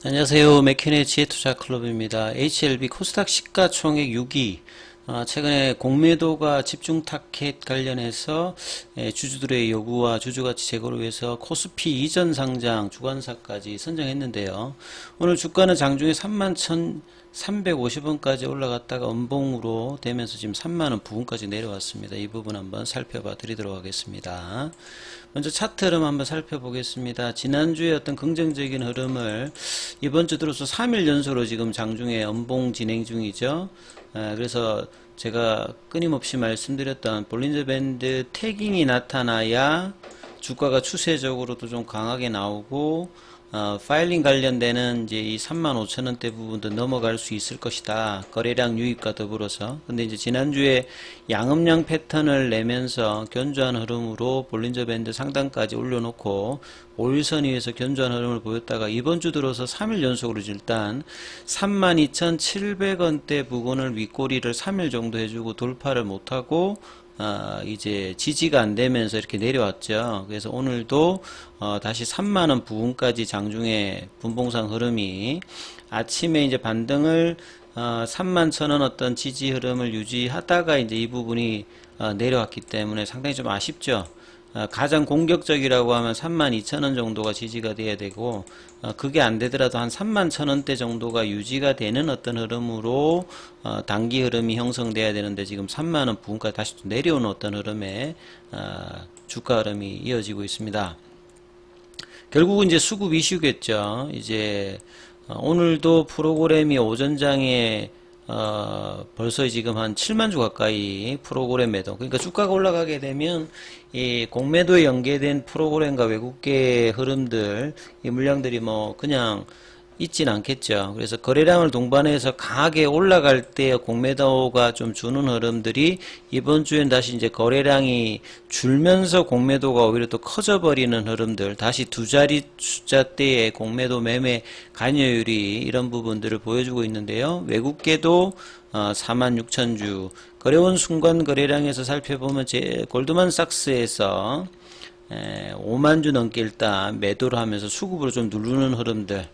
안녕하세요. 맥케니의 지혜투자클럽입니다. HLB 코스닥 시가총액 6위. 최근에 공매도가 집중 타켓 관련해서 주주들의 요구와 주주가치 제고를 위해서 코스피 이전 상장 주관사까지 선정했는데요. 오늘 주가는 장중에 31,350원까지 올라갔다가 음봉으로 되면서 지금 3만원 부근까지 내려왔습니다. 이 부분 한번 살펴봐 드리도록 하겠습니다. 먼저 차트 흐름 한번 살펴보겠습니다. 지난주에 어떤 긍정적인 흐름을 이번 주 들어서 3일 연속으로 지금 장중에 음봉 진행 중이죠. 그래서 제가 끊임없이 말씀드렸던 볼린저 밴드 태깅이 나타나야 주가가 추세적으로도 좀 강하게 나오고 파일링 관련되는 이제 이 35,000원대 부분도 넘어갈 수 있을 것이다. 거래량 유입과 더불어서. 근데 이제 지난주에 양음량 패턴을 내면서 견조한 흐름으로 볼린저 밴드 상단까지 올려놓고 5일선 위에서 견조한 흐름을 보였다가 이번 주 들어서 3일 연속으로 일단 32,700원대 부근을 윗꼬리를 3일 정도 해주고 돌파를 못하고 이제 지지가 안 되면서 이렇게 내려왔죠. 그래서 오늘도 다시 3만원 부근까지 장중에 분봉상 흐름이 아침에 이제 반등을 31,000원 어떤 지지 흐름을 유지하다가 이제 이 부분이 내려왔기 때문에 상당히 좀 아쉽죠. 가장 공격적이라고 하면 32,000원 정도가 지지가 돼야 되고 그게 안 되더라도 한 31,000원대 정도가 유지가 되는 어떤 흐름으로 단기 흐름이 형성돼야 되는데 지금 3만원 부근까지 다시 내려오는 어떤 흐름에 주가 흐름이 이어지고 있습니다. 결국은 이제 수급 이슈겠죠. 이제 오늘도 프로그램이 오전장에 벌써 지금 한 7만 주 가까이 프로그램 매도. 그러니까 주가가 올라가게 되면 이 공매도에 연계된 프로그램과 외국계 흐름들, 이 물량들이 뭐 그냥 있진 않겠죠. 그래서 거래량을 동반해서 강하게 올라갈 때 공매도가 좀 주는 흐름들이 이번 주엔 다시 이제 거래량이 줄면서 공매도가 오히려 또 커져버리는 흐름들, 다시 두 자리 숫자대의 공매도 매매 관여율이 이런 부분들을 보여주고 있는데요. 외국계도 46,000주, 거래원 순간 거래량에서 살펴보면 골드만삭스에서 5만 주 넘게 일단 매도를 하면서 수급으로 좀 누르는 흐름들.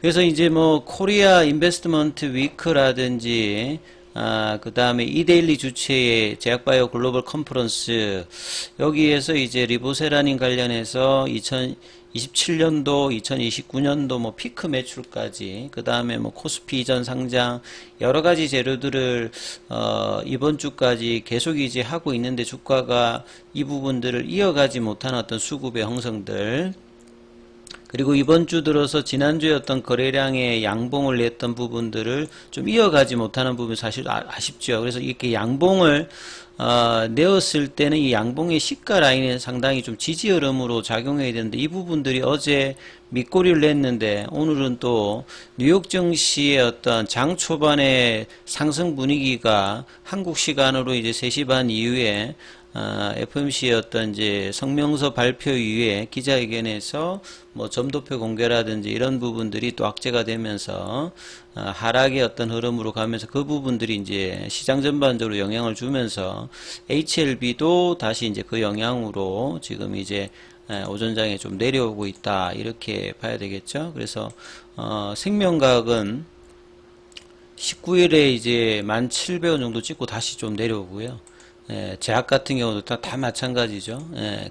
그래서 이제 뭐 코리아 인베스트먼트 위크라든지 그 다음에 이데일리 주최의 제약바이오 글로벌 컨퍼런스, 여기에서 이제 리보세라닌 관련해서 2027년도, 2029년도 뭐 피크 매출까지, 그 다음에 뭐 코스피 이전 상장, 여러 가지 재료들을 이번 주까지 계속 이제 하고 있는데 주가가 이 부분들을 이어가지 못한 어떤 수급의 형성들, 그리고 이번 주 들어서 지난주에 어떤 거래량의 양봉을 냈던 부분들을 좀 이어가지 못하는 부분이 사실 아쉽죠. 그래서 이렇게 양봉을 내었을 때는 이 양봉의 시가 라인에 상당히 좀 지지 흐름으로 작용해야 되는데 이 부분들이 어제 밑꼬리를 냈는데 오늘은 또 뉴욕 증시의 어떤 장 초반의 상승 분위기가 한국 시간으로 이제 3시 반 이후에 FOMC의 어떤 이제 성명서 발표 이후에 기자회견에서 뭐 점도표 공개라든지 이런 부분들이 또 악재가 되면서 하락의 어떤 흐름으로 가면서 그 부분들이 이제 시장 전반적으로 영향을 주면서 HLB도 다시 이제 그 영향으로 지금 이제 오전장에 좀 내려오고 있다, 이렇게 봐야 되겠죠. 그래서 생명과학은 19일에 이제 1,700원 정도 찍고 다시 좀 내려오고요. 제약 같은 경우도 다 마찬가지죠.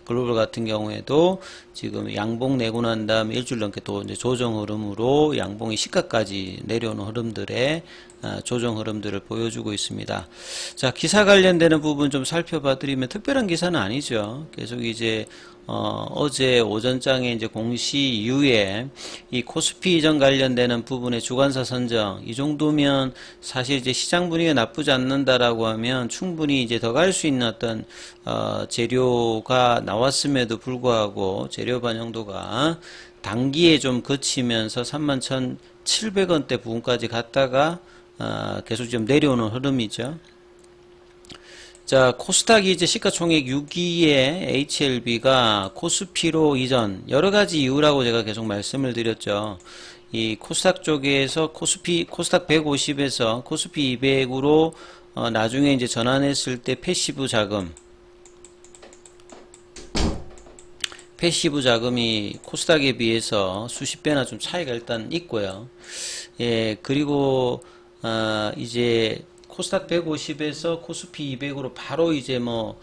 글로벌 같은 경우에도 지금 양봉 내고 난 다음에 일주일 넘게 또 이제 조정 흐름으로 양봉의 시가까지 내려오는 흐름들의 조정 흐름들을 보여주고 있습니다. 자, 기사 관련되는 부분 좀 살펴봐 드리면 특별한 기사는 아니죠. 계속 이제 어제 오전장에 이제 공시 이후에 이 코스피 이전 관련되는 부분의 주관사 선정, 이 정도면 사실 이제 시장 분위기가 나쁘지 않는다라고 하면 충분히 이제 더 갈 수 있는 어떤 재료가 나왔음에도 불구하고 재료 반영도가 단기에 좀 거치면서 31,700원대 부분까지 갔다가 계속 좀 내려오는 흐름이죠. 자, 코스닥이 이제 시가총액 6위에 HLB가 코스피로 이전, 여러 가지 이유라고 제가 계속 말씀을 드렸죠. 이 코스닥 쪽에서 코스닥 150에서 코스피 200으로 나중에 이제 전환했을 때 패시브 자금, 패시브 자금이 코스닥에 비해서 수십 배나 좀 차이가 일단 있고요. 예, 그리고 이제 코스닥 150에서 코스피 200으로 바로 이제 뭐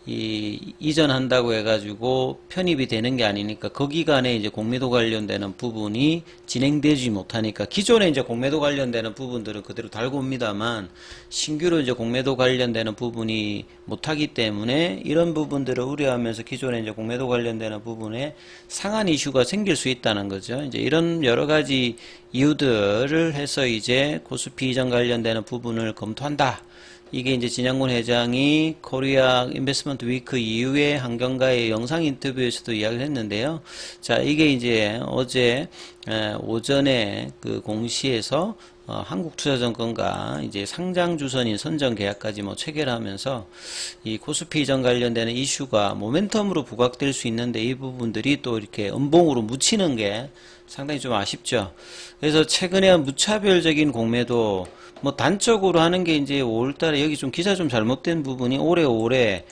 이전한다고 해가지고 편입이 되는 게 아니니까 그 기간에 이제 공매도 관련되는 부분이 진행되지 못하니까 기존에 이제 공매도 관련되는 부분들은 그대로 달고 옵니다만 신규로 이제 공매도 관련되는 부분이 못하기 때문에 이런 부분들을 우려하면서 기존에 이제 공매도 관련되는 부분에 상한 이슈가 생길 수 있다는 거죠. 이제 이런 여러 가지 이유들을 해서 이제 코스피 이전 관련되는 부분을 검토한다. 이게 이제 진양군 회장이 코리아 인베스트먼트 위크 이후에 한경가의 영상 인터뷰에서도 이야기를 했는데요. 자, 이게 이제 어제 오전에 그 공시에서 한국투자증권과 이제 상장주선인 선정계약까지 뭐 체결하면서 이 코스피 이전 관련되는 이슈가 모멘텀으로 부각될 수 있는데 이 부분들이 또 이렇게 음봉으로 묻히는 게 상당히 좀 아쉽죠. 그래서 최근에 무차별적인 공매도 뭐 단적으로 하는 게 이제 5월달에 여기 좀 기사 좀 잘못된 부분이 올해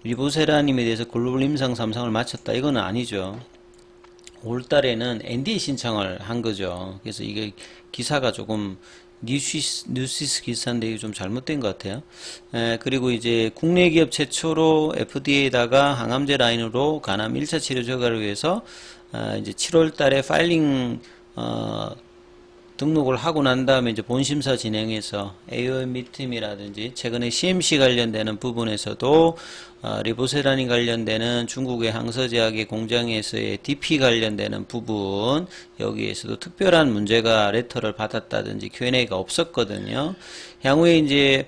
리보세라님에 대해서 글로벌 임상 3상을 마쳤다. 이거는 아니죠. 5월달에는 NDA 신청을 한 거죠. 그래서 이게 기사가 조금 뉴시스 기사인데 이게 좀 잘못된 것 같아요. 그리고 이제 국내 기업 최초로 FDA에다가 항암제 라인으로 간암 1차 치료 저가를 위해서 이제 7월 달에 파일링 등록을 하고 난 다음에 이제 본심사 진행해서 AOM 미팀이라든지 최근에 CMC 관련되는 부분에서도 리보세라닌 관련되는 중국의 항서제약의 공장에서의 DP 관련되는 부분 여기에서도 특별한 문제가 레터를 받았다든지 Q&A가 없었거든요. 향후에 이제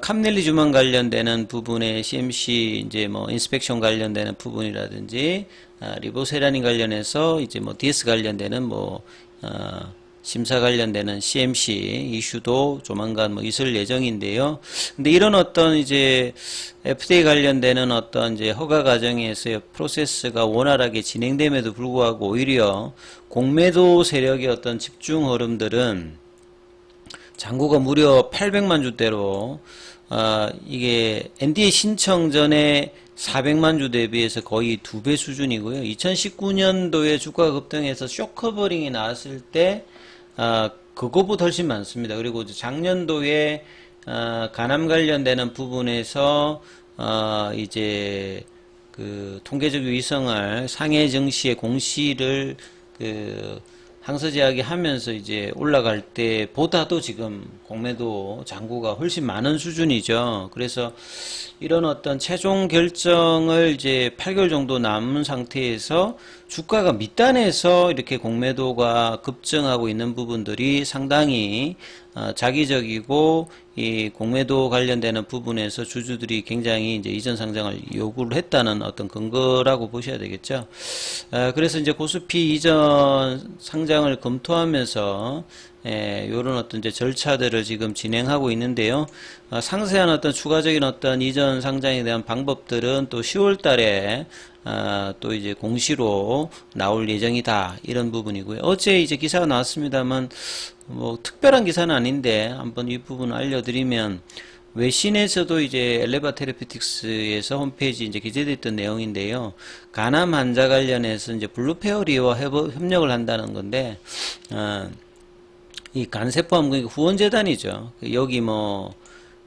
캄넬리주만 관련되는 부분에 CMC 이제 뭐 인스펙션 관련되는 부분이라든지 리보세라닌 관련해서 이제 뭐 DS 관련되는 심사 관련되는 CMC 이슈도 조만간 뭐 있을 예정인데요. 근데 이런 어떤 이제 FDA 관련되는 어떤 이제 허가 과정에서의 프로세스가 원활하게 진행됨에도 불구하고 오히려 공매도 세력의 어떤 집중 흐름들은 잔고가 무려 800만 주대로 이게 NDA 신청 전에 400만 주 대비해서 거의 2배 수준이고요. 2019년도에 주가 급등해서 쇼커버링이 나왔을 때 그거보다 훨씬 많습니다. 그리고 작년도에 간암 관련되는 부분에서 이제 그 통계적 위성을 상해 증시의 공시를 그 항서제약이 하면서 이제 올라갈 때보다도 지금 공매도 잔고가 훨씬 많은 수준이죠. 그래서 이런 어떤 최종 결정을 이제 8개월 정도 남은 상태에서 주가가 밑단에서 이렇게 공매도가 급증하고 있는 부분들이 상당히 자기적이고 이 공매도 관련되는 부분에서 주주들이 굉장히 이제 이전 상장을 요구를 했다는 어떤 근거라고 보셔야 되겠죠. 그래서 이제 코스피 이전 상장을 검토하면서 요런 어떤 이제 절차들을 지금 진행하고 있는데요. 상세한 어떤 추가적인 어떤 이전 상장에 대한 방법들은 또 10월 달에 또 이제 공시로 나올 예정이다. 이런 부분이고요. 어제 이제 기사가 나왔습니다만 뭐 특별한 기사는 아닌데 한번 이 부분을 알려드리면 외신에서도 이제 엘레바 테라피틱스에서 홈페이지 이제 기재됐던 내용인데요. 간암 환자 관련해서 이제 블루페어리와 협력을 한다는 건데 이 간세포암 후원재단이죠. 여기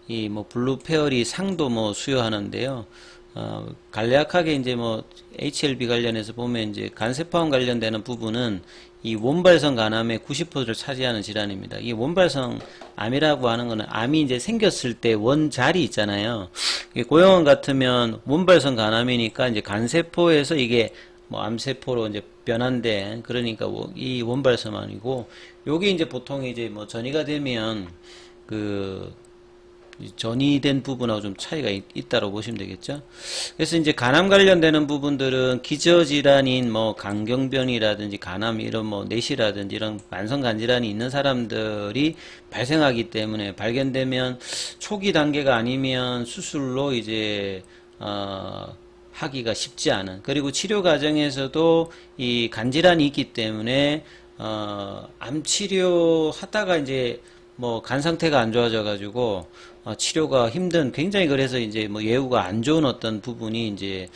이 블루페어리 상도 수여하는데요. 간략하게 이제 HLB 관련해서 보면 이제 간세포암 관련되는 부분은 이 원발성 간암의 90%를 차지하는 질환입니다. 이 원발성 암이라고 하는 거는 암이 이제 생겼을 때 원자리 있잖아요. 고형원 같으면 원발성 간암이니까 이제 간세포에서 이게 암세포로 이제 변환된 그러니까 이 원발성암이고 요게 이제 보통 이제 전이가 되면 전이된 부분하고 좀 차이가 있다고 보시면 되겠죠. 그래서 이제 간암 관련되는 부분들은 기저질환인 간경변이라든지 간암 이런 내시라든지 이런 만성간질환이 있는 사람들이 발생하기 때문에 발견되면 초기 단계가 아니면 수술로 이제 하기가 쉽지 않은, 그리고 치료 과정에서도 이 간질환이 있기 때문에 암 치료 하다가 이제 간 상태가 안 좋아져 가지고 치료가 힘든 굉장히 그래서 이제 뭐 예후가 안 좋은 어떤 부분이 이제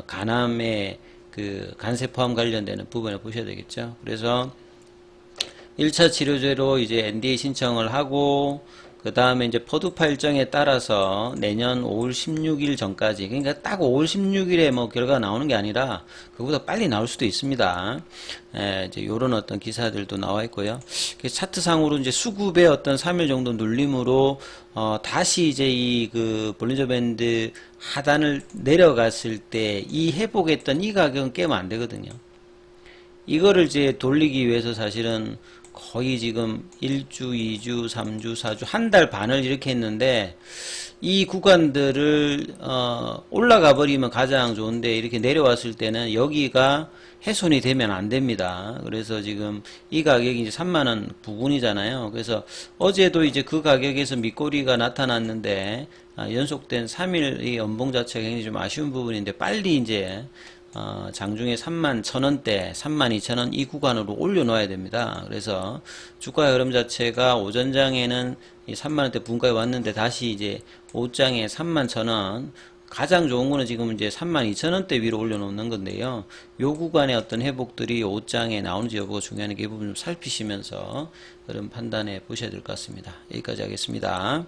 간암의 그 간세포암 관련되는 부분을 보셔야 되겠죠. 그래서 1차 치료제로 이제 NDA 신청을 하고 그 다음에 이제 포드파 일정에 따라서 내년 5월 16일 전까지, 그러니까 딱 5월 16일에 뭐 결과가 나오는 게 아니라 그보다 빨리 나올 수도 있습니다. 이제 요런 어떤 기사들도 나와 있고요. 차트상으로 이제 수급의 어떤 3일 정도 눌림으로 다시 이제 이 그 볼린저 밴드 하단을 내려갔을 때 이 회복했던 이 가격은 깨면 안 되거든요. 이거를 이제 돌리기 위해서 사실은 거의 지금 1주, 2주, 3주, 4주, 한 달 반을 이렇게 했는데 이 구간들을 올라가 버리면 가장 좋은데 이렇게 내려왔을 때는 여기가 훼손이 되면 안 됩니다. 그래서 지금 이 가격이 이제 3만원 부근이잖아요. 그래서 어제도 이제 그 가격에서 밑꼬리가 나타났는데 연속된 3일 이 연봉 자체가 굉장히 좀 아쉬운 부분인데 빨리 이제 장중에 31,000원대, 32,000원 이 구간으로 올려놓아야 됩니다. 그래서 주가 흐름 자체가 오전장에는 이 3만원대 분가에 왔는데 다시 이제 오후장에 31,000원, 가장 좋은 거는 지금 이제 32,000원대 위로 올려놓는 건데요. 요 구간의 어떤 회복들이 오후장에 나오는지 여부가 중요하니까 이 부분 좀 살피시면서 흐름 판단해 보셔야 될 것 같습니다. 여기까지 하겠습니다.